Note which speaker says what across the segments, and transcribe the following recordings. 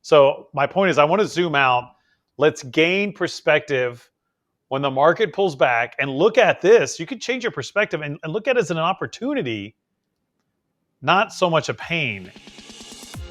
Speaker 1: So my point is I want to zoom out. Let's gain perspective when the market pulls back and look at this. You could change your perspective and look at it as an opportunity, not so much a pain.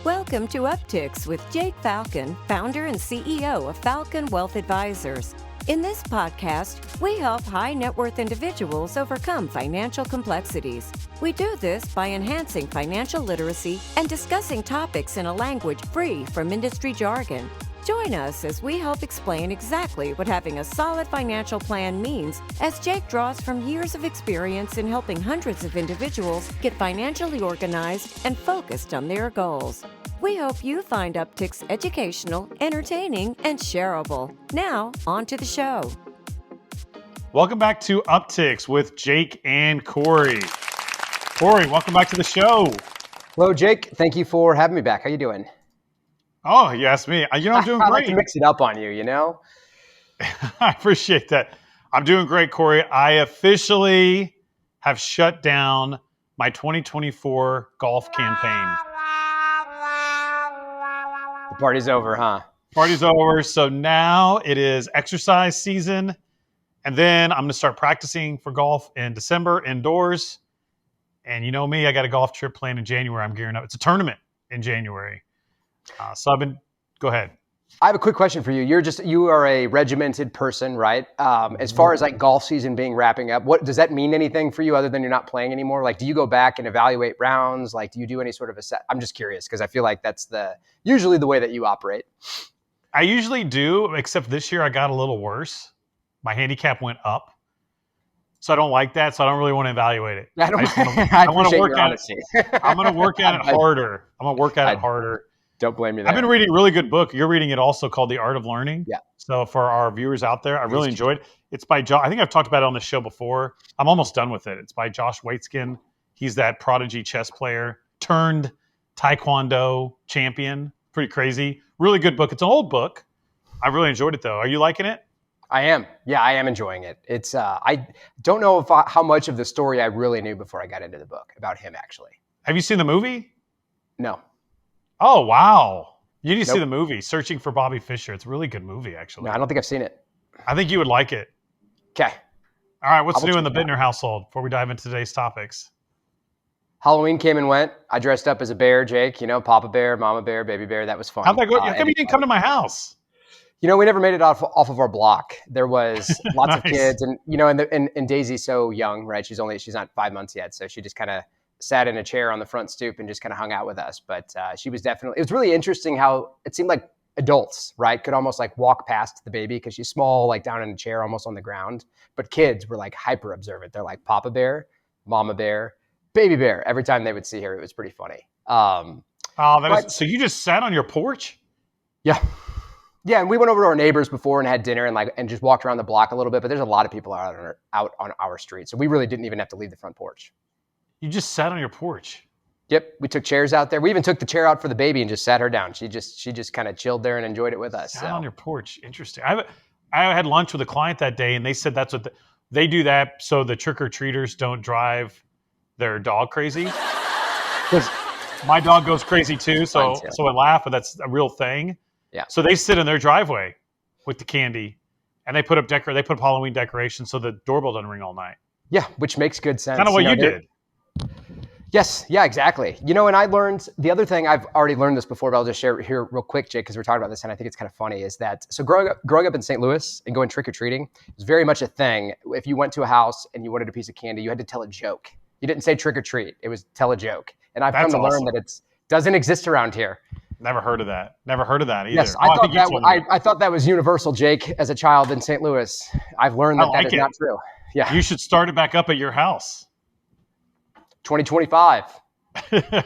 Speaker 2: Welcome to Upticks with Jake Falcon, founder and CEO of Falcon Wealth Advisors. In this podcast, we help high net worth individuals overcome financial complexities. We do this by enhancing financial literacy and discussing topics in a language free from industry jargon. Join us as we help explain exactly what having a solid financial plan means, as Jake draws from years of experience in helping hundreds of individuals get financially organized and focused on their goals. We hope you find Upticks educational, entertaining, and shareable. Now, on to the show.
Speaker 1: Welcome back to Upticks with Jake and Cory. Cory, welcome back to the show.
Speaker 3: Hello, Jake. Thank you for having me back. How you doing?
Speaker 1: Oh, you asked me. I'm doing great.
Speaker 3: I like to mix it up on you, you know?
Speaker 1: I appreciate that. I'm doing great, Cory. I officially have shut down my 2024 golf campaign.
Speaker 3: The party's over, huh?
Speaker 1: Party's over. So now it is exercise season. And then I'm going to start practicing for golf in December indoors. And you know me, I got a golf trip planned in January. I'm gearing up. It's a tournament in January. Go ahead.
Speaker 3: I have a quick question for you. You are a regimented person, right? As far as like golf season wrapping up, what does that mean anything for you other than you're not playing anymore? Like, do you go back and evaluate rounds? Like, do you do any sort of I'm just curious because I feel like that's usually the way that you operate.
Speaker 1: I usually do, except this year I got a little worse. My handicap went up. So I don't like that. So I don't really want to evaluate it.
Speaker 3: I want to work at
Speaker 1: it. I'm going to work at it harder.
Speaker 3: Don't blame me there.
Speaker 1: I've been reading a really good book. You're reading it also, called The Art of Learning.
Speaker 3: Yeah.
Speaker 1: So for our viewers out there, I really enjoyed it. It's by Josh. I think I've talked about it on the show before. I'm almost done with it. It's by Josh Waitzkin. He's that prodigy chess player turned Taekwondo champion. Pretty crazy. Really good book. It's an old book. I really enjoyed it, though. Are you liking it?
Speaker 3: I am. Yeah, I am enjoying it. It's. I don't know how much of the story I really knew before I got into the book about him, actually.
Speaker 1: Have you seen the movie?
Speaker 3: No.
Speaker 1: Oh, wow. You need to see the movie, Searching for Bobby Fischer. It's a really good movie, actually.
Speaker 3: No, I don't think I've seen it.
Speaker 1: I think you would like it.
Speaker 3: Okay.
Speaker 1: All right, what's new in the Bittner household before we dive into today's topics?
Speaker 3: Halloween came and went. I dressed up as a bear, Jake. You know, Papa Bear, Mama Bear, Baby Bear. That was fun.
Speaker 1: How'd that go? How come you didn't come to my house?
Speaker 3: You know, we never made it off of our block. There was lots of kids, and you know, and Daisy's so young, right? She's not 5 months yet, so she just kind of sat in a chair on the front stoop and just kind of hung out with us. But she was it was really interesting how it seemed like adults, right, could almost like walk past the baby because she's small, like down in a chair, almost on the ground. But kids were like hyper observant. They're like Papa Bear, Mama Bear, Baby Bear. Every time they would see her, it was pretty funny.
Speaker 1: So you just sat on your porch?
Speaker 3: Yeah. Yeah, and we went over to our neighbors before and had dinner and just walked around the block a little bit. But there's a lot of people out on our street, so we really didn't even have to leave the front porch.
Speaker 1: You just sat on your porch?
Speaker 3: Yep, we took chairs out there. We even took the chair out for the baby and just sat her down. She just kind of chilled there and enjoyed it with us.
Speaker 1: Sat on your porch. Interesting. I had lunch with a client that day, and they said that's what they do that so the trick-or-treaters don't drive their dog crazy. Because my dog goes crazy too, so I laugh, but that's a real thing.
Speaker 3: Yeah.
Speaker 1: So they sit in their driveway with the candy, and they put up Halloween decorations so the doorbell doesn't ring all night.
Speaker 3: Yeah, which makes good sense.
Speaker 1: Kind of what you did.
Speaker 3: Yes. Yeah, exactly. You know, and I learned the other thing, I've already learned this before, but I'll just share it here real quick, Jake, because we're talking about this, and I think it's kind of funny, is that, so growing up in St. Louis and going trick-or-treating was very much a thing. If you went to a house and you wanted a piece of candy, you had to tell a joke. You didn't say trick-or-treat. It was tell a joke. And I've come to learn that it doesn't exist around here.
Speaker 1: Never heard of that. Never heard of that either.
Speaker 3: Yes, I thought that was universal, Jake, as a child in St. Louis. I've learned that is not true. Yeah.
Speaker 1: You should start it back up at your house.
Speaker 3: 2025.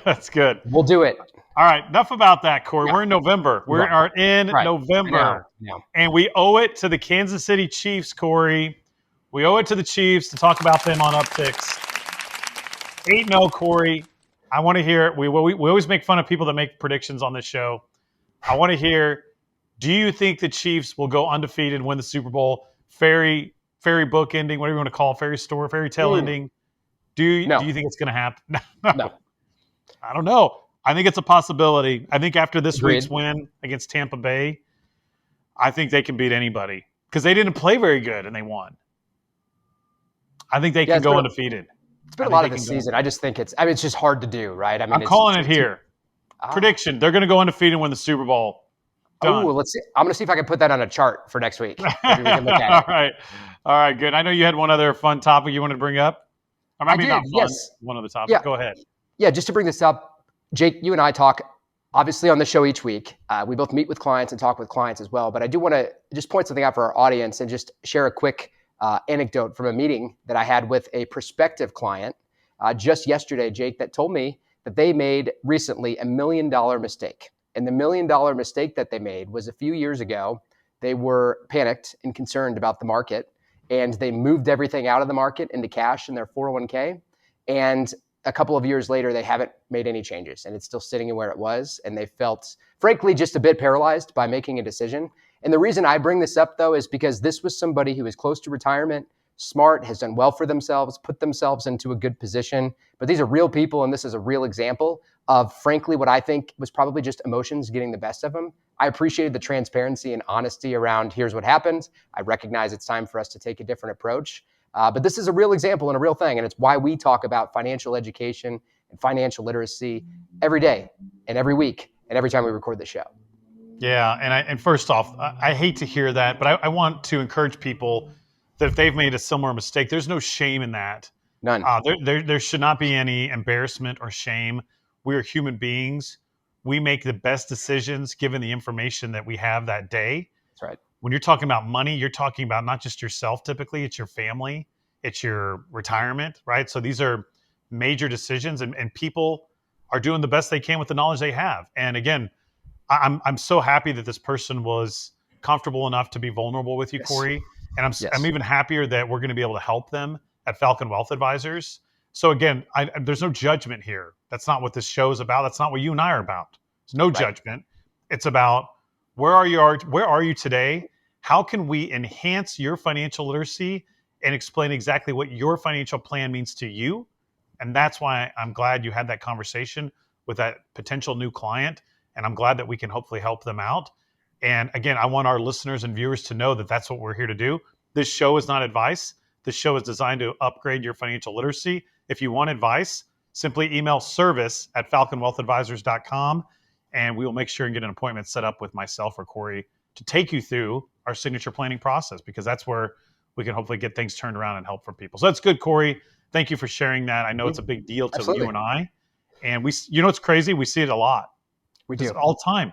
Speaker 1: That's good.
Speaker 3: We'll do it.
Speaker 1: All right. Enough about that, Cory. Yeah. We're in November. We are in November. And we owe it to the Kansas City Chiefs, Cory. We owe it to the Chiefs to talk about them on Upticks. 8-0, Cory. I want to hear, we always make fun of people that make predictions on this show. I want to hear, do you think the Chiefs will go undefeated and win the Super Bowl? Fairy book ending, whatever you want to call it, fairy tale ending. Do you think it's going to happen?
Speaker 3: No.
Speaker 1: I don't know. I think it's a possibility. I think after this
Speaker 3: Agreed.
Speaker 1: week's win against Tampa Bay, I think they can beat anybody because they didn't play very good and they won. I think they can go undefeated.
Speaker 3: It's been a lot of the season. I just think it's just hard to do, right? I mean,
Speaker 1: I'm calling it here. Prediction: they're going to go undefeated and win the Super Bowl. Done.
Speaker 3: Oh, let's see. I'm going to see if I can put that on a chart for next week. Maybe we can look at it.
Speaker 1: All right, good. I know you had one other fun topic you wanted to bring up. Or maybe not fun.
Speaker 3: Yes.
Speaker 1: One other topic. Go ahead.
Speaker 3: Yeah, just to bring this up, Jake, you and I talk obviously on the show each week. We both meet with clients and talk with clients as well. But I do want to just point something out for our audience and just share a quick anecdote from a meeting that I had with a prospective client just yesterday, Jake, that told me that they made recently $1 million mistake. And the $1 million mistake that they made was a few years ago. They were panicked and concerned about the market, and they moved everything out of the market into cash in their 401k. And a couple of years later, they haven't made any changes, and it's still sitting where it was. And they felt, frankly, just a bit paralyzed by making a decision. And the reason I bring this up, though, is because this was somebody who was close to retirement, smart, has done well for themselves, put themselves into a good position. But these are real people, and this is a real example of, frankly, what I think was probably just emotions getting the best of them. I appreciated the transparency and honesty around here's what happened. I recognize it's time for us to take a different approach. But this is a real example and a real thing. And it's why we talk about financial education and financial literacy every day and every week and every time we record the show.
Speaker 1: Yeah. And first off, I hate to hear that, but I want to encourage people that if they've made a similar mistake, there's no shame in that.
Speaker 3: None.
Speaker 1: There should not be any embarrassment or shame. We are human beings. We make the best decisions given the information that we have that day.
Speaker 3: That's right.
Speaker 1: When you're talking about money, you're talking about not just yourself typically, it's your family, it's your retirement, right? So these are major decisions, and people are doing the best they can with the knowledge they have. And again, I'm so happy that this person was comfortable enough to be vulnerable with you,
Speaker 3: Yes.
Speaker 1: Cory. And I'm even happier that we're going to be able to help them at Falcon Wealth Advisors. So again, there's no judgment here. That's not what this show is about. That's not what you and I are about. There's no judgment. It's about where are you today? How can we enhance your financial literacy and explain exactly what your financial plan means to you? And that's why I'm glad you had that conversation with that potential new client. And I'm glad that we can hopefully help them out. And again, I want our listeners and viewers to know that that's what we're here to do. This show is not advice. This show is designed to upgrade your financial literacy. If you want advice, simply email service@falconwealthadvisors.com, and we will make sure and get an appointment set up with myself or Cory to take you through our signature planning process, because that's where we can hopefully get things turned around and help for people. So that's good, Cory. Thank you for sharing that. I know it's a big deal to you and I. And it's crazy. We see it a lot.
Speaker 3: We do
Speaker 1: all the time.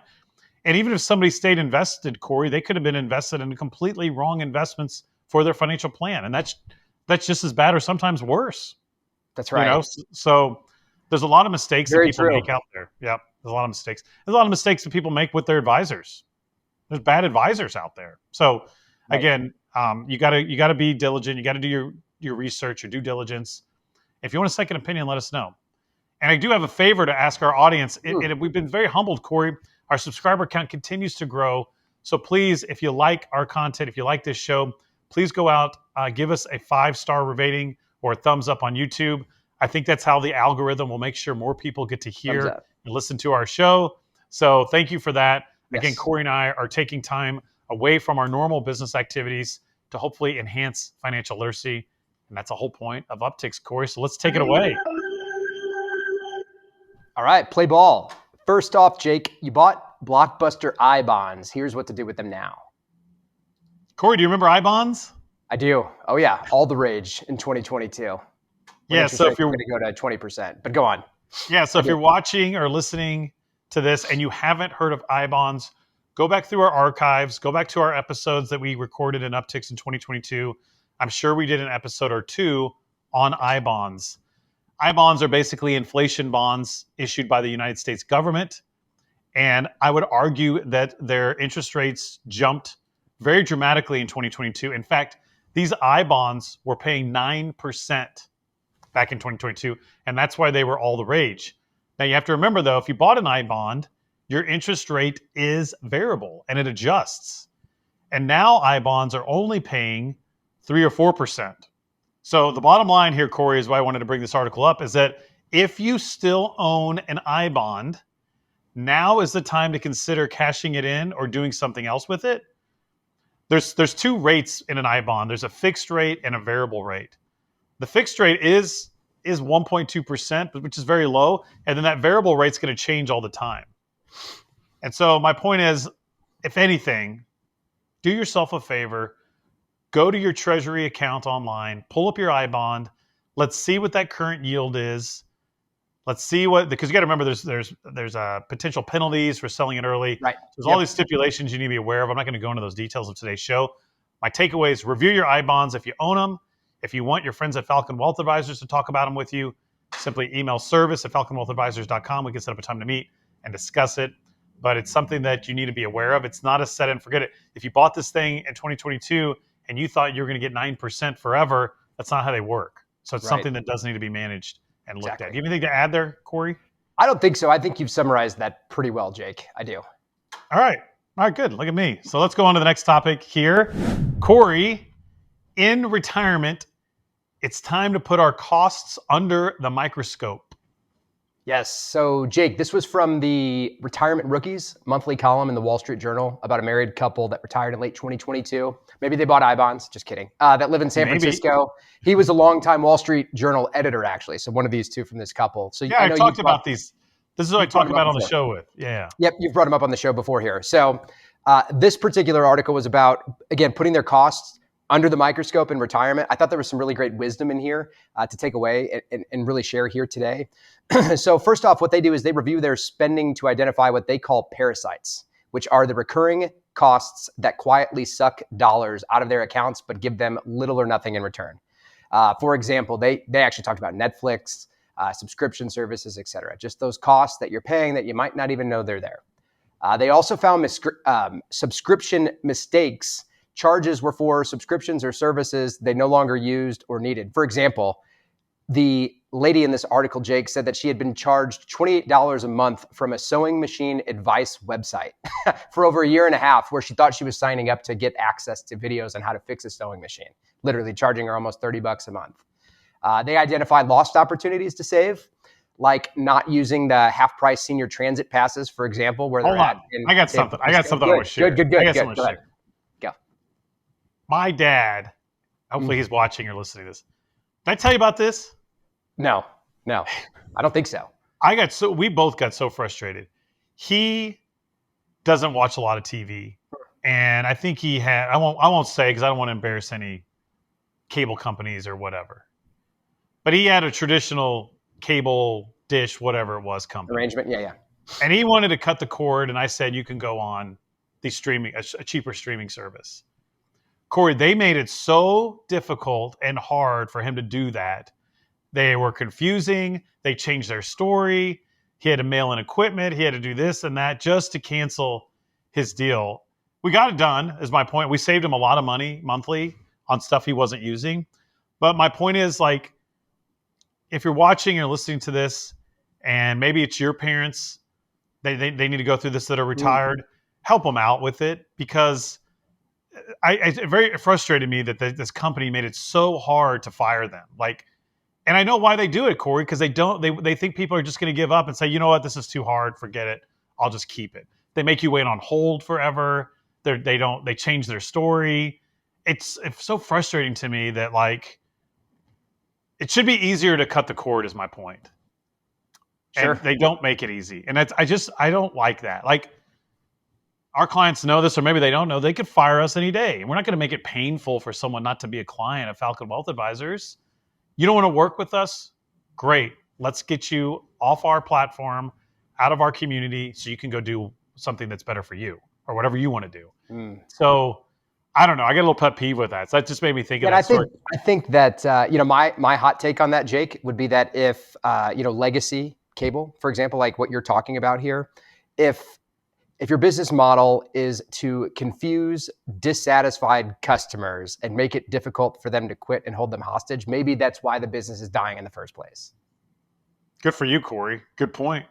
Speaker 1: And even if somebody stayed invested, Cory, they could have been invested in completely wrong investments for their financial plan. And that's just as bad or sometimes worse.
Speaker 3: That's right.
Speaker 1: So there's a lot of mistakes that people make out there. Yep. There's a lot of mistakes. There's a lot of mistakes that people make with their advisors. There's bad advisors out there. So again, you gotta be diligent. You got to do your research, your due diligence. If you want a second opinion, let us know. And I do have a favor to ask our audience. We've been very humbled, Cory. Our subscriber count continues to grow. So please, if you like our content, if you like this show, please go out, give us a 5-star rating or a thumbs up on YouTube. I think that's how the algorithm will make sure more people get to hear and listen to our show. So thank you for that. Yes. Again, Cory and I are taking time away from our normal business activities to hopefully enhance financial literacy. And that's the whole point of Upticks, Cory. So let's take it away.
Speaker 3: All right, play ball. First off, Jake, you bought blockbuster I-bonds. Here's what to do with them now.
Speaker 1: Cory, do you remember I-bonds?
Speaker 3: I do. Oh, yeah. All the rage in 2022.
Speaker 1: Yeah, so if you're
Speaker 3: going to go to 20%, but go on.
Speaker 1: Yeah, so if you're watching or listening to this and you haven't heard of I-bonds, go back through our archives, go back to our episodes that we recorded in Upticks in 2022. I'm sure we did an episode or two on I-bonds. I-bonds are basically inflation bonds issued by the United States government. And I would argue that their interest rates jumped very dramatically in 2022. In fact, these I-bonds were paying 9% back in 2022. And that's why they were all the rage. Now, you have to remember, though, if you bought an I-bond, your interest rate is variable and it adjusts. And now I-bonds are only paying 3 or 4%. So the bottom line here, Cory, is why I wanted to bring this article up, is that if you still own an iBond, now is the time to consider cashing it in or doing something else with it. There's two rates in an iBond. There's a fixed rate and a variable rate. The fixed rate is 1.2%, which is very low, and then that variable rate's going to change all the time. And so my point is, if anything, do yourself a favor, go to your Treasury account online, pull up your iBond, let's see what that current yield is. Let's see because you got to remember there's potential penalties for selling it early.
Speaker 3: Right.
Speaker 1: There's all these stipulations you need to be aware of. I'm not going to go into those details of today's show. My takeaway is review your iBonds if you own them. If you want your friends at Falcon Wealth Advisors to talk about them with you, simply email service@falconwealthadvisors.com. We can set up a time to meet and discuss it. But it's something that you need to be aware of. It's not a set and forget it. If you bought this thing in 2022 and you thought you were going to get 9% forever, that's not how they work. So it's something that does need to be managed and looked at. Do you have anything to add there, Cory?
Speaker 3: I don't think so. I think you've summarized that pretty well, Jake. I do.
Speaker 1: All right, good. Look at me. So let's go on to the next topic here. Cory, in retirement, it's time to put our costs under the microscope.
Speaker 3: Yes. So, Jake, this was from the Retirement Rookies monthly column in the Wall Street Journal about a married couple that retired in late 2022. Maybe they bought iBonds. Just kidding. That live in San Francisco. He was a longtime Wall Street Journal editor, actually. So one of these two from this couple. So
Speaker 1: yeah, I talked about these. This is what I talked about on the show with. Yeah.
Speaker 3: Yep. You've brought him up on the show before here. So this particular article was about, again, putting their costs under the microscope in retirement. I thought there was some really great wisdom in here to take away and really share here today. So first off, what they do is they review their spending to identify what they call parasites, which are the recurring costs that quietly suck dollars out of their accounts, but give them little or nothing in return. For example, they actually talked about Netflix, subscription services, et cetera. Just those costs that you're paying that you might not even know they're there. They also found subscription mistakes. Charges were for subscriptions or services they no longer used or needed. For example, the lady in this article, Jake, said that she had been charged $28 a month from a sewing machine advice website for over a year and a half, where she thought she was signing up to get access to videos on how to fix a sewing machine, literally charging her almost $30 a month. They identified lost opportunities to save, like not using the half-price senior transit passes, for example, where they're at.
Speaker 1: I got something I want to share.
Speaker 3: Good. Go ahead. Go.
Speaker 1: My dad, hopefully he's watching or listening to this. Did I tell you about this?
Speaker 3: No, I don't think so.
Speaker 1: We both got so frustrated. He doesn't watch a lot of TV, and I think he had. I won't say because I don't want to embarrass any cable companies or whatever. But he had a traditional cable dish, whatever it was, company
Speaker 3: arrangement. Yeah.
Speaker 1: And he wanted to cut the cord, and I said you can go on a cheaper streaming service. Cory, they made it so difficult and hard for him to do that. They were confusing. They changed their story. He had to mail in equipment. He had to do this and that just to cancel his deal. We got it done, is my point. We saved him a lot of money monthly on stuff he wasn't using. But my point is, like, if you're watching or listening to this, and maybe it's your parents, they need to go through this that are retired, help them out with it, because it very frustrated me that this company made it so hard to fire them. And I know why they do it, Cory, because they think people are just going to give up and say, you know what, this is too hard, forget it, I'll just keep it. They make you wait on hold forever. They change their story. It's so frustrating to me that, like, it should be easier to cut the cord, is my point. Sure. And they don't make it easy. And I don't like that. Like, our clients know this, or maybe they don't know. They could fire us any day. And we're not going to make it painful for someone not to be a client of Falcon Wealth Advisors. You don't want to work with us? Great. Let's get you off our platform, out of our community, so you can go do something that's better for you or whatever you want to do. So I don't know. I get a little pet peeve with that. So that just made me think of that story.
Speaker 3: I think that, my hot take on that, Jake, would be that if, legacy cable, for example, like what you're talking about here, if your business model is to confuse dissatisfied customers and make it difficult for them to quit and hold them hostage, maybe that's why the business is dying in the first place.
Speaker 1: Good for you, Cory. Good point.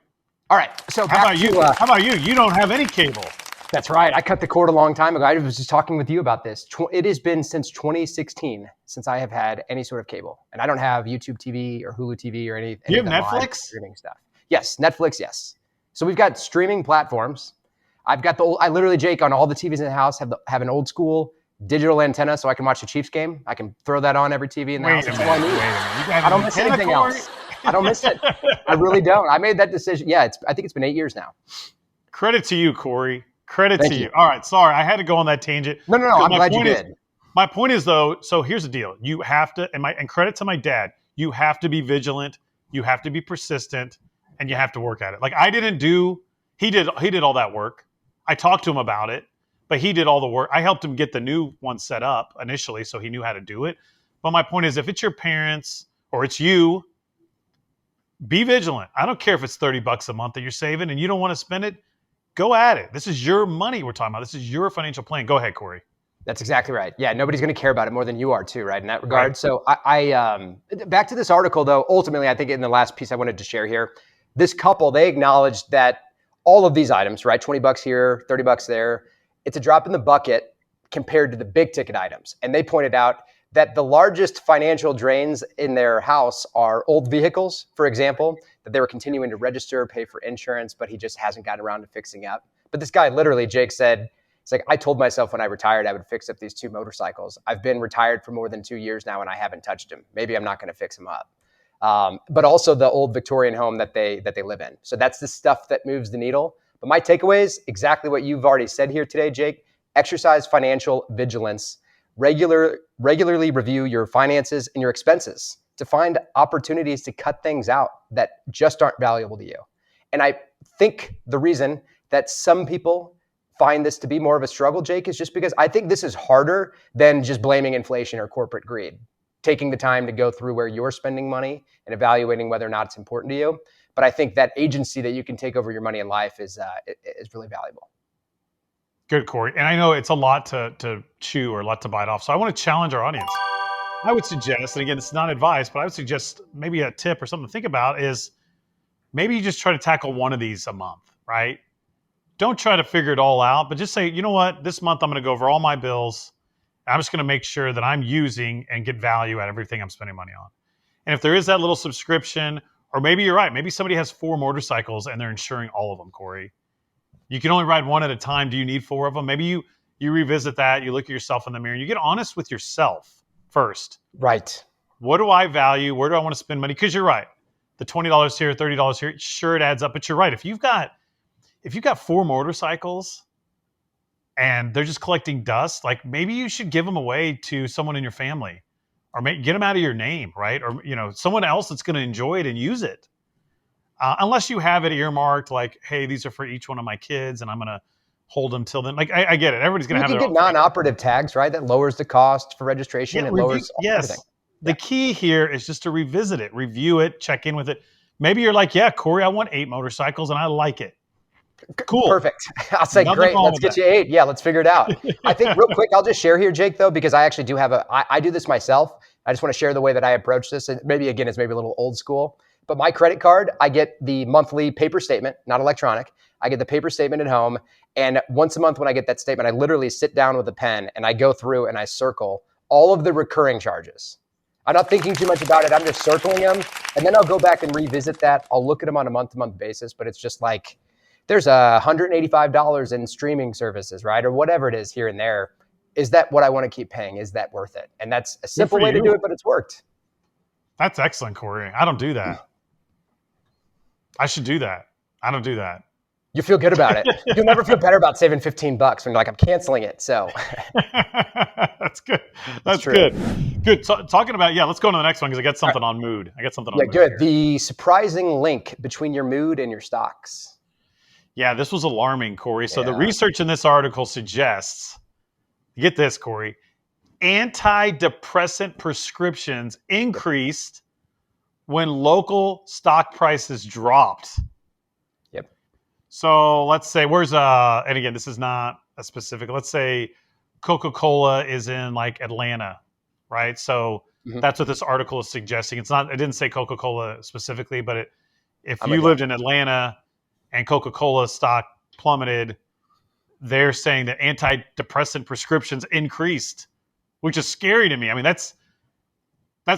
Speaker 3: All right. So
Speaker 1: how about you? You don't have any cable.
Speaker 3: That's right. I cut the cord a long time ago. I was just talking with you about this. It has been since 2016 since I have had any sort of cable. And I don't have YouTube TV or Hulu TV or any
Speaker 1: Do you have
Speaker 3: of the live
Speaker 1: Netflix?
Speaker 3: streaming stuff. Yes, Netflix, yes. So we've got streaming platforms. I've got I literally, Jake, on all the TVs in the house have an old school digital antenna so I can watch the Chiefs game. I can throw that on every TV in the house. That's all I need. I don't miss anything else. I don't miss it. I really don't. I made that decision. Yeah, I think it's been 8 years now.
Speaker 1: Credit to you, Cory. Credit to you. All right, sorry. I had to go on that tangent.
Speaker 3: No. I'm glad you did.
Speaker 1: My point is, though, so here's the deal. You have to, and credit to my dad, you have to be vigilant, you have to be persistent, and you have to work at it. Like he did all that work. I talked to him about it, but he did all the work. I helped him get the new one set up initially so he knew how to do it. But my point is, if it's your parents or it's you, be vigilant. I don't care if it's $30 a month that you're saving and you don't want to spend it. Go at it. This is your money we're talking about. This is your financial plan. Go ahead, Cory.
Speaker 3: That's exactly right. Yeah, nobody's going to care about it more than you are too, right, in that regard. Right. So I back to this article, though, ultimately, I think in the last piece I wanted to share here, this couple, they acknowledged that all of these items, right, $20 here, $30 there, it's a drop in the bucket compared to the big ticket items. And they pointed out that the largest financial drains in their house are old vehicles, for example, that they were continuing to register, pay for insurance, but he just hasn't gotten around to fixing up. But this guy literally, Jake said, it's like, I told myself when I retired, I would fix up these 2 motorcycles. I've been retired for more than 2 years now and I haven't touched them. Maybe I'm not going to fix them up. But also the old Victorian home that they live in. So that's the stuff that moves the needle. But my takeaway is exactly what you've already said here today, Jake. Exercise financial vigilance. Regularly review your finances and your expenses to find opportunities to cut things out that just aren't valuable to you. And I think the reason that some people find this to be more of a struggle, Jake, is just because I think this is harder than just blaming inflation or corporate greed. Taking the time to go through where you're spending money and evaluating whether or not it's important to you. But I think that agency that you can take over your money in life is really valuable.
Speaker 1: Good, Cory. And I know it's a lot to chew or a lot to bite off. So I want to challenge our audience. I would suggest, and again, it's not advice, but I would suggest maybe a tip or something to think about is maybe you just try to tackle one of these a month, right? Don't try to figure it all out, but just say, you know what, this month I'm going to go over all my bills. I'm just going to make sure that I'm using and get value out of everything I'm spending money on. And if there is that little subscription, or maybe you're right, maybe somebody has 4 motorcycles and they're insuring all of them, Cory. You can only ride one at a time. Do you need 4 of them? Maybe you revisit that. You look at yourself in the mirror. You get honest with yourself first.
Speaker 3: Right.
Speaker 1: What do I value? Where do I want to spend money? Because you're right. The $20 here, $30 here, sure, it adds up. But you're right. If you've got 4 motorcycles and they're just collecting dust, like maybe you should give them away to someone in your family, or get them out of your name, right? Or someone else that's going to enjoy it and use it. Unless you have it earmarked, like, hey, these are for each one of my kids, and I'm going to hold them till then. Like, I get it. Everybody's going to have their own.
Speaker 3: You can get non-operative tags, right? That lowers the cost for registration. It lowers everything.
Speaker 1: The key here is just to revisit it, review it, check in with it. Maybe you're like, yeah, Cory, I want 8 motorcycles, and I like it. Cool.
Speaker 3: Perfect. I'll say, great. Let's get you 8. Yeah, let's figure it out. I think real quick, I'll just share here, Jake, though, because I actually do have I do this myself. I just want to share the way that I approach this. And maybe, again, it's maybe a little old school. But my credit card, I get the monthly paper statement, not electronic. I get the paper statement at home. And once a month when I get that statement, I literally sit down with a pen and I go through and I circle all of the recurring charges. I'm not thinking too much about it. I'm just circling them. And then I'll go back and revisit that. I'll look at them on a month-to-month basis. But it's just like, there's $185 in streaming services, right? Or whatever it is here and there. Is that what I want to keep paying? Is that worth it? And that's a simple way to do it, but it's worked.
Speaker 1: That's excellent, Cory. I don't do that. I should do that. I don't do that.
Speaker 3: You feel good about it. You'll never feel better about saving $15 when you're like, I'm canceling it. So
Speaker 1: that's good. That's good. Good. So, talking about, let's go on to the next one because I got something on mood. Mood.
Speaker 3: Good. Here. The surprising link between your mood and your stocks.
Speaker 1: Yeah, this was alarming, Cory. So the research in this article suggests, get this, Cory, antidepressant prescriptions increased when local stock prices dropped.
Speaker 3: Yep.
Speaker 1: So let's say and again, this is not a specific, let's say Coca-Cola is in like Atlanta, right? So that's what this article is suggesting. It didn't say Coca-Cola specifically, but if you lived in Atlanta and Coca-Cola stock plummeted, they're saying that antidepressant prescriptions increased, which is scary to me. I mean, that's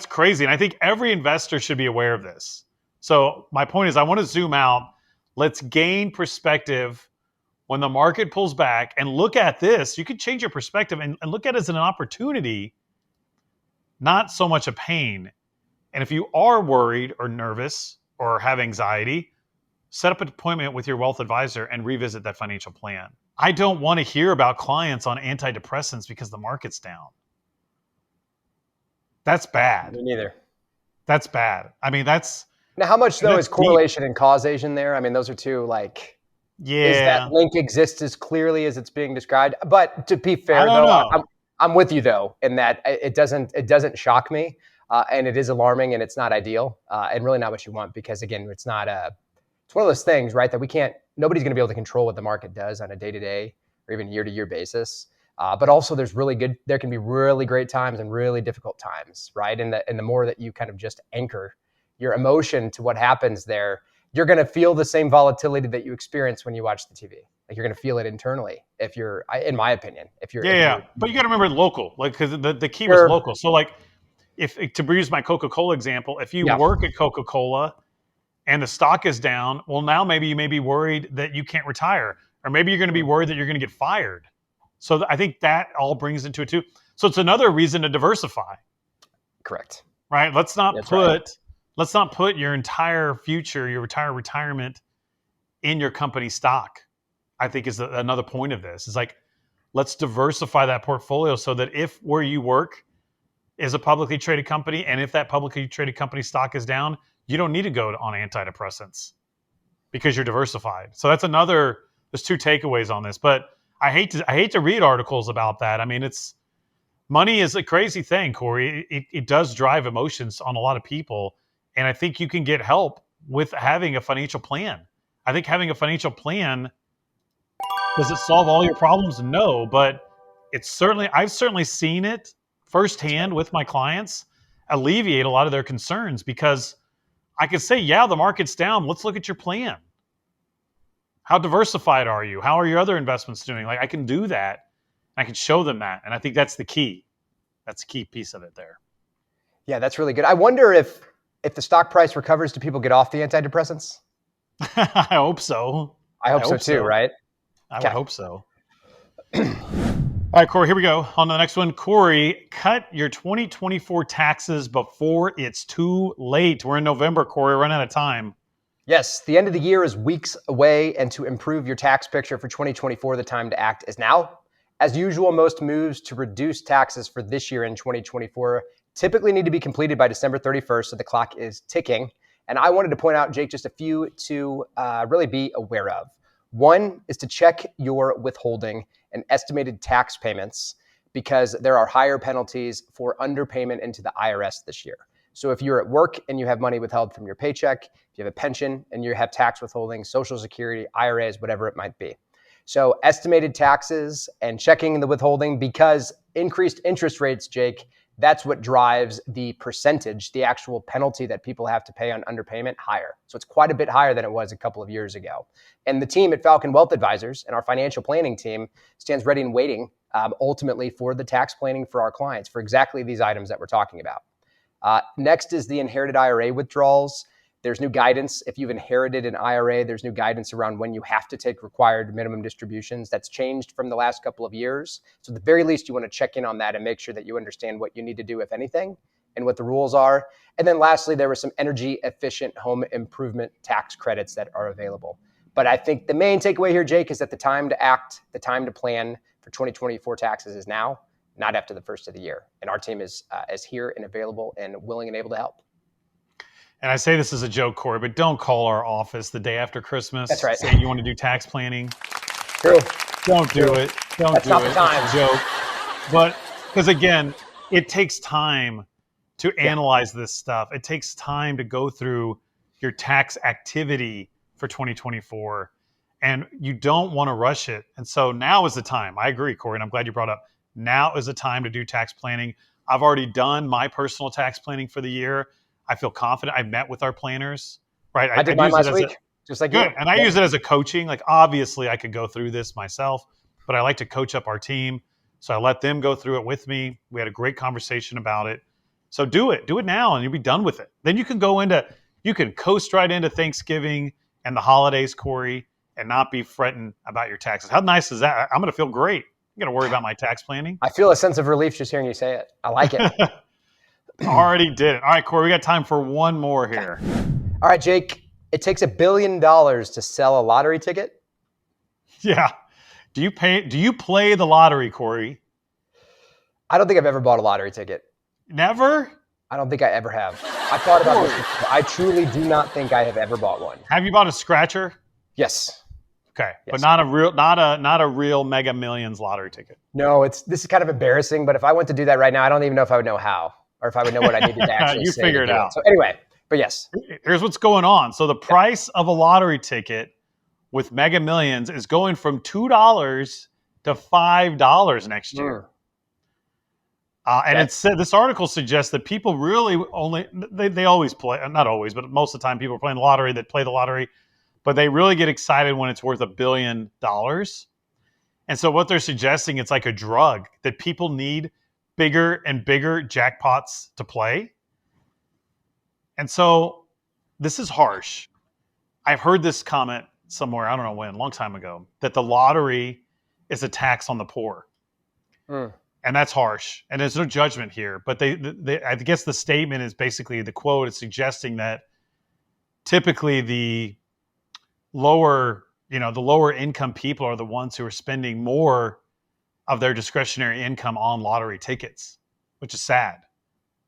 Speaker 1: crazy. And I think every investor should be aware of this. So my point is I want to zoom out. Let's gain perspective when the market pulls back and look at this. You can change your perspective and look at it as an opportunity, not so much a pain. And if you are worried or nervous or have anxiety, set up an appointment with your wealth advisor and revisit that financial plan. I don't want to hear about clients on antidepressants because the market's down. That's bad.
Speaker 3: Me neither.
Speaker 1: That's bad. I mean, that's...
Speaker 3: Now, how much, though, is correlation and causation there? I mean, those are two, like...
Speaker 1: Yeah.
Speaker 3: Is that link exists as clearly as it's being described? But to be fair, though, I'm with you, though, in that it doesn't shock me. And it is alarming, and it's not ideal, and really not what you want, because, again, it's one of those things, right, that nobody's going to be able to control what the market does on a day-to-day or even year-to-year basis. But also there can be really great times and really difficult times, right? And the more that you kind of just anchor your emotion to what happens there, you're going to feel the same volatility that you experience when you watch the TV. Like, you're going to feel it internally if you're, in my opinion, if you're...
Speaker 1: But you got to remember local, like, because the key was local. So, like, if to use my Coca-Cola example, if you work at Coca-Cola and the stock is down, well, now maybe you may be worried that you can't retire, or maybe you're going to be worried that you're going to get fired. So I think that all brings into it too. So it's another reason to diversify.
Speaker 3: Correct.
Speaker 1: Right? Let's not put your entire future, your retirement in your company stock. I think is another point of this. It's like, let's diversify that portfolio so that if where you work is a publicly traded company, and if that publicly traded company stock is down, you don't need to go on antidepressants because you're diversified. So that's there's two takeaways on this, but I hate to read articles about that. I mean, money is a crazy thing, Cory. It does drive emotions on a lot of people. And I think you can get help with having a financial plan. I think having a financial plan, does it solve all your problems? No, but I've certainly seen it firsthand with my clients alleviate a lot of their concerns, because I could say, yeah, the market's down. Let's look at your plan. How diversified are you? How are your other investments doing? Like, I can do that. I can show them that. And I think that's the key. That's the key piece of it there.
Speaker 3: Yeah, that's really good. I wonder if the stock price recovers, do people get off the antidepressants?
Speaker 1: I hope so.
Speaker 3: I hope so too, right?
Speaker 1: I would hope so. All right, Cory, here we go. On to the next one. Cory, cut your 2024 taxes before it's too late. We're in November, Cory. We're running out of time.
Speaker 3: Yes, the end of the year is weeks away, and to improve your tax picture for 2024, the time to act is now. As usual, most moves to reduce taxes for this year in 2024 typically need to be completed by December 31st, so the clock is ticking. And I wanted to point out, Jake, just a few to really be aware of. One is to check your withholding and estimated tax payments, because there are higher penalties for underpayment into the IRS this year. So if you're at work and you have money withheld from your paycheck, if you have a pension and you have tax withholding, Social Security, IRAs, whatever it might be. So estimated taxes and checking the withholding, because increased interest rates, Jake, that's what drives the percentage, the actual penalty that people have to pay on underpayment, higher. So it's quite a bit higher than it was a couple of years ago. And the team at Falcon Wealth Advisors and our financial planning team stands ready and waiting ultimately for the tax planning for our clients for exactly these items that we're talking about. Next is the inherited IRA withdrawals. There's new guidance. If you've inherited an IRA, there's new guidance around when you have to take required minimum distributions. That's changed from the last couple of years. So at the very least, you want to check in on that and make sure that you understand what you need to do, if anything, and what the rules are. And then lastly, there were some energy efficient home improvement tax credits that are available. But I think the main takeaway here, Jake, is that the time to act, the time to plan for 2024 taxes is now, not after the first of the year. And our team is here and available and willing and able to help.
Speaker 1: And I say this as a joke, Cory, but don't call our office the day after Christmas.
Speaker 3: That's right.
Speaker 1: Saying you want to do tax planning.
Speaker 3: True.
Speaker 1: Don't do it. Don't do it. It's a joke. But because again, it takes time to analyze this stuff. It takes time to go through your tax activity for 2024, and you don't want to rush it. And so now is the time. I agree, Cory, and I'm glad you brought up. Now is the time to do tax planning. I've already done my personal tax planning for the year. I feel confident. I've met with our planners, right?
Speaker 3: I did mine last week, just like you.
Speaker 1: And I use it as a coaching. Like, obviously, I could go through this myself, but I like to coach up our team. So I let them go through it with me. We had a great conversation about it. So do it now, and you'll be done with it. Then you can you can coast right into Thanksgiving and the holidays, Cory, and not be fretting about your taxes. How nice is that? I'm going to feel great. I'm going to worry about my tax planning.
Speaker 3: I feel a sense of relief just hearing you say it. I like it.
Speaker 1: Already did it. All right, Cory, we got time for one more here.
Speaker 3: All right, Jake, it takes $1 billion to sell a lottery ticket.
Speaker 1: Yeah. Do you play the lottery, Cory?
Speaker 3: I don't think I've ever bought a lottery ticket.
Speaker 1: Never?
Speaker 3: I don't think I ever have. I thought about this. I truly do not think I have ever bought one.
Speaker 1: Have you bought a scratcher?
Speaker 3: Yes.
Speaker 1: Okay,
Speaker 3: yes.
Speaker 1: But not a real Mega Millions lottery ticket.
Speaker 3: No, this is kind of embarrassing. But if I went to do that right now, I don't even know if I would know how, or if I would know what I needed to actually say.
Speaker 1: You figure it out.
Speaker 3: So anyway, but yes.
Speaker 1: Here's what's going on. So the price of a lottery ticket with Mega Millions is going from $2 to $5 next year. And it said, this article suggests that people really they always play, not always, but most of the time people are playing the lottery that play the lottery, but they really get excited when it's worth $1 billion. And so what they're suggesting, it's like a drug that people need bigger and bigger jackpots to play. And so this is harsh. I've heard this comment somewhere, I don't know when, a long time ago, that the lottery is a tax on the poor. And that's harsh. And there's no judgment here. But I guess the statement is basically, the quote is suggesting that typically the lower income people are the ones who are spending more of their discretionary income on lottery tickets, which is sad,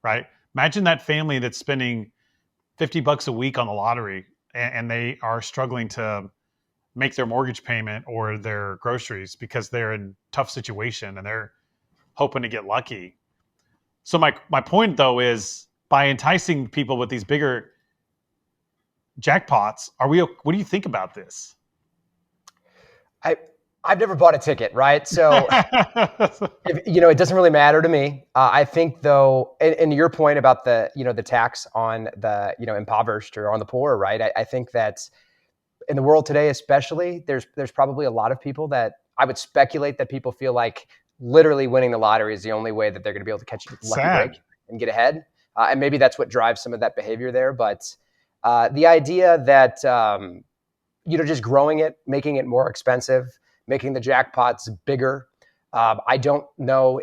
Speaker 1: right? Imagine that family that's spending $50 a week on the lottery and they are struggling to make their mortgage payment or their groceries because they're in a tough situation and they're hoping to get lucky. So my point though is, by enticing people with these bigger jackpots, what do you think about this?
Speaker 3: I've never bought a ticket, right? So it doesn't really matter to me. I think though, and your point about the tax on the impoverished or on the poor, right? I think that in the world today, especially, there's probably a lot of people that I would speculate that people feel like literally winning the lottery is the only way that they're going to be able to catch a lucky break and get ahead. And maybe that's what drives some of that behavior there. But the idea that, just growing it, making it more expensive, making the jackpots bigger. I don't know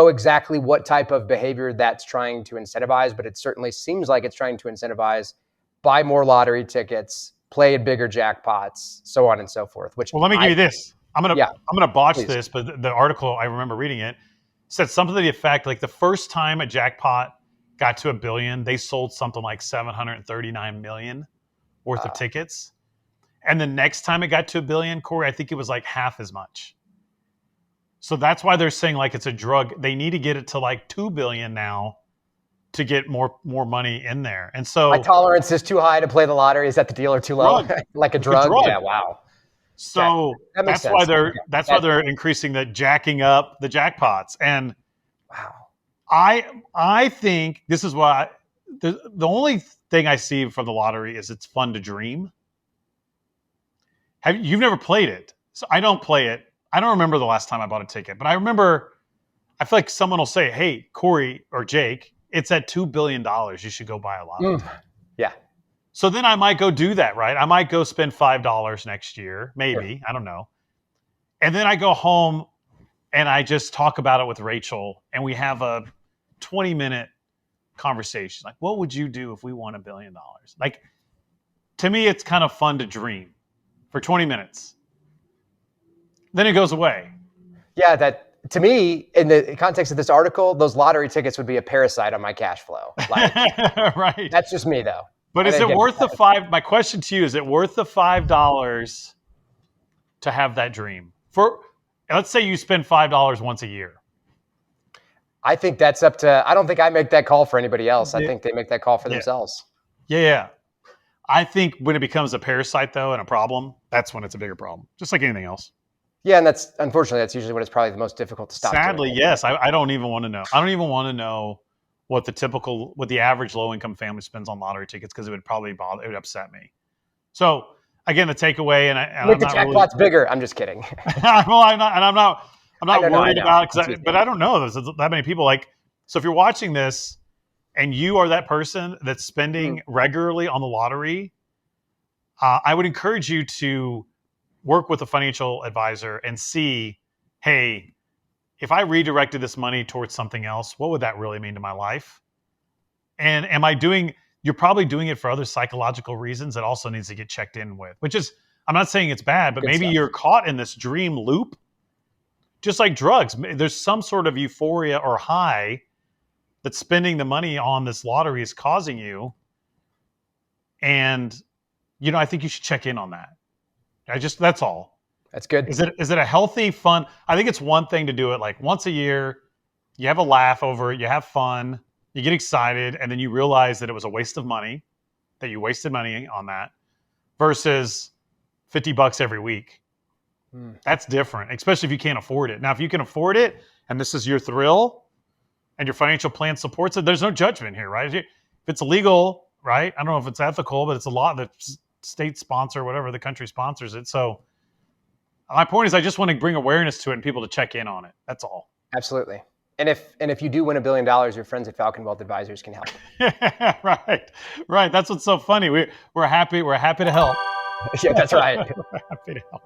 Speaker 3: exactly what type of behavior that's trying to incentivize, but it certainly seems like it's trying to incentivize buy more lottery tickets, play at bigger jackpots, so on and so forth. Which,
Speaker 1: well, let me give you this. I'm gonna botch
Speaker 3: Please.
Speaker 1: this, but the article, I remember reading it, said something to the effect, like the first time a jackpot got to $1 billion, they sold something like 739 million worth of tickets. And the next time it got to $1 billion, Cory, I think it was like half as much. So that's why they're saying like it's a drug. They need to get it to like 2 billion now to get more money in there. And so
Speaker 3: my tolerance is too high to play the lottery. Is that the deal, or too low? Like a drug? Yeah. Wow.
Speaker 1: So that's why they're increasing jacking up the jackpots. And
Speaker 3: wow,
Speaker 1: I think this is why the only thing I see from the lottery is it's fun to dream. You've never played it, so I don't play it. I don't remember the last time I bought a ticket, but I feel like someone will say, "Hey, Cory or Jake, it's at $2 billion. You should go buy a lottery."
Speaker 3: Yeah.
Speaker 1: So then I might go do that, right? I might go spend $5 next year, maybe. Sure. I don't know. And then I go home and I just talk about it with Rachel, and we have a 20-minute conversation. Like, what would you do if we won $1 billion? Like, to me, it's kind of fun to dream for 20 minutes. Then it goes away.
Speaker 3: Yeah, that to me, in the context of this article, those lottery tickets would be a parasite on my cash flow. Like,
Speaker 1: right.
Speaker 3: That's just me, though.
Speaker 1: But is it worth the $5? My question to you, is it worth the $5 to have that dream? Let's say you spend $5 once a year.
Speaker 3: I think that's up to, I don't think I make that call for anybody else. I think they make that call for themselves.
Speaker 1: Yeah. I think when it becomes a parasite, though, and a problem, that's when it's a bigger problem, just like anything else.
Speaker 3: Yeah, and unfortunately, that's usually when it's probably the most difficult to stop.
Speaker 1: Sadly, yes. I don't even want to know. I don't even want to know what the average low-income family spends on lottery tickets, because it would probably it would upset me. So again, the takeaway, and
Speaker 3: make the jackpot's bigger. I'm just kidding.
Speaker 1: Well, I'm not worried about it, but I don't know. There's that many people. Like, so if you're watching this and you are that person that's spending regularly on the lottery, I would encourage you to work with a financial advisor and see, hey, if I redirected this money towards something else, what would that really mean to my life? And you're probably doing it for other psychological reasons that also needs to get checked in with, which is, I'm not saying it's bad, but maybe you're caught in this dream loop, just like drugs. There's some sort of euphoria or high that spending the money on this lottery is causing you. And, I think you should check in on that. That's all.
Speaker 3: That's good.
Speaker 1: Is it a healthy, fun? I think it's one thing to do it like once a year. You have a laugh over it. You have fun. You get excited, and then you realize that it was a waste of money, that you wasted money on that, versus $50 every week. That's different, especially if you can't afford it. Now, if you can afford it, and this is your thrill, and your financial plan supports it, there's no judgment here, right? If it's illegal, right? I don't know if it's ethical, but it's a lot that state sponsor, whatever the country sponsors it. So my point is, I just want to bring awareness to it and people to check in on it. That's all.
Speaker 3: Absolutely. And if you do win $1 billion, your friends at Falcon Wealth Advisors can help.
Speaker 1: Right. That's what's so funny. We're happy to help.
Speaker 3: Yeah, that's right.
Speaker 1: We're happy to help.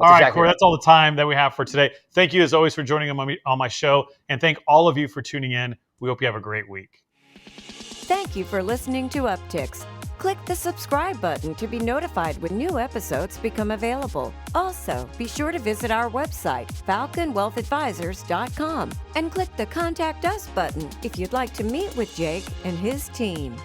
Speaker 1: All right, Cory, that's all the time that we have for today. Thank you, as always, for joining on my show, and thank all of you for tuning in. We hope you have a great week.
Speaker 2: Thank you for listening to Upticks. Click the subscribe button to be notified when new episodes become available. Also, be sure to visit our website, falconwealthadvisors.com, and click the Contact Us button if you'd like to meet with Jake and his team.